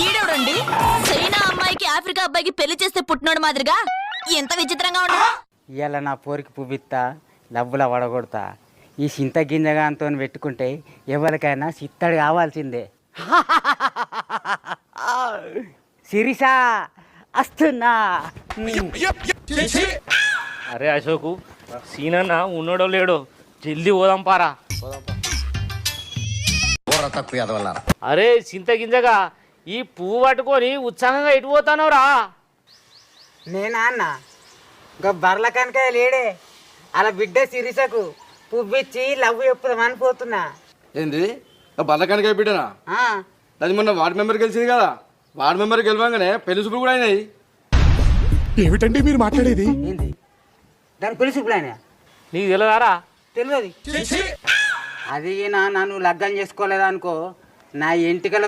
ఈడెవడండి China అమ్మాయికి Africa అబ్బాయికి పెళ్లి చేస్తే పుట్టినోడు మాదిరిగా ఎంత విచిత్రంగా ఉండదు. ఇవాళ నా పోరికి పువ్విత్తా డబ్బుల వడగొడతా. ఈ చింత గింజగాంతో పెట్టుకుంటే ఎవరికైనా చిత్తడి కావాల్సిందే. శిరీష వస్తున్నా. అరే అశోకు సీనన్న ఉన్నోడో లేడో జల్దీ పోదాం పారా. అరే చింత గింజగా ఈ పువ్వు పట్టుకొని ఉత్సాహంగా ఎటు పోతానవరా? నేనా అన్న ఇంకా బర్ల కనుక లేడే అలా బిడ్డ శిరీషకు పువ్విచ్చి లవ్ చెప్పుదామని పోతున్నా. ఏంది బల్లకానికాయ బిడ్డనా? అది మొన్న వార్డు మెంబర్ గెలిచింది కదా, వార్డు మెంబర్ గెలవంగానే పెళ్లి చూపులు కూడా అయినాయి. ఏమిటండి మీరు మాట్లాడేది? ఏంది దాని పెళ్లి చూపులైనా? నీకు తెలియదారా? తెలియదు. అది నన్ను లగ్గం చేసుకోలేదనుకో నా ఎంటికల